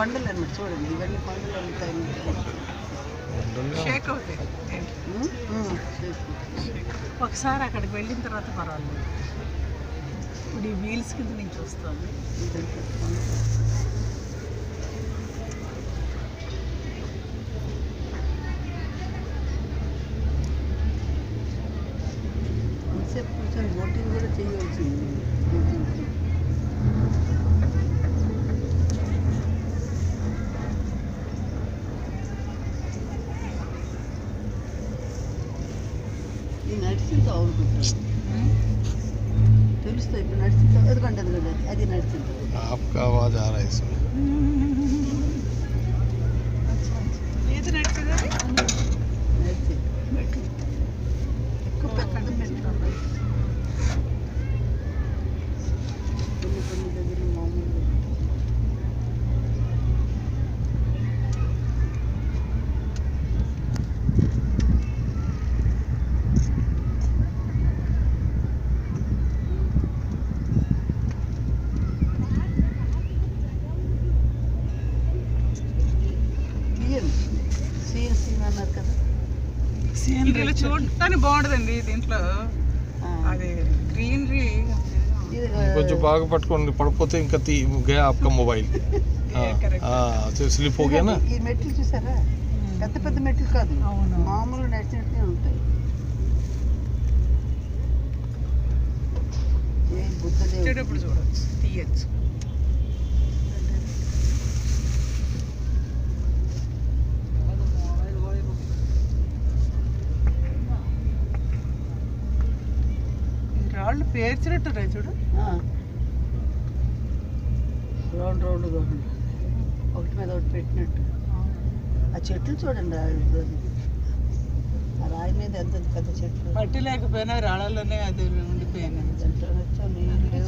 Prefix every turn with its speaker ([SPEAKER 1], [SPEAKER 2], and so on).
[SPEAKER 1] కొండలు అన్నమాట చూడండి, ఇవన్నీ కొండలు ఉంటాయి.
[SPEAKER 2] షేక్ అవుతాయి. ఒకసారి అక్కడికి వెళ్ళిన తర్వాత పర్వాలేదు. ఇప్పుడు ఈ వీల్స్ కింద నుంచి వస్తుంది.
[SPEAKER 1] కాసేపు కూర్చొని బోటింగ్ కూడా చేయవలసింది. ఈ నడిచింత అవునుకుంటాను తెలుస్తాయి. ఇప్పుడు నడిచింత ఎదుగండి అది నడిచింత.
[SPEAKER 3] आपका आवाज आ रहा है इसमें.
[SPEAKER 2] ఏది నడిచేది?
[SPEAKER 1] నడిచి మెట్లు ఎక్కువ పెద్ద మెట్లు ఉన్నాయి. కొన్ని దగ్గర మామూలు సీన్ అన్నారు కదా.
[SPEAKER 2] ఇది చూడటానికి బాగుంటుందండి దీంట్లో. అది గ్రీనరీ
[SPEAKER 3] కొంచెం బాగా పట్టుకోండి, పడిపోతే ఇంకా గయా आपका मोबाइल. స్లిప్ हो गया ना.
[SPEAKER 1] ఈ మెట్లు చూసారా, పెద్ద పెద్ద మెట్లు కాదు, మామూలు నడిచినట్టే ఉంటాయి. ఏ బుద్ధదేవుడు
[SPEAKER 2] వచ్చేటప్పుడు చూడవచ్చు, తీయచ్చు. రాళ్ళు పేర్చినట్టు చూడు.
[SPEAKER 1] రౌండ్ రౌండ్గా ఒకటి మీద ఒకటి పెట్టినట్టు. ఆ చెట్లు చూడండి, ఆ రాయి మీద ఎంత పెద్ద చెట్లు.
[SPEAKER 2] పట్టి లేకపోయినా రాళ్ళలోనే అది ఉండిపోయాను.
[SPEAKER 1] దాంట్లో నీళ్ళు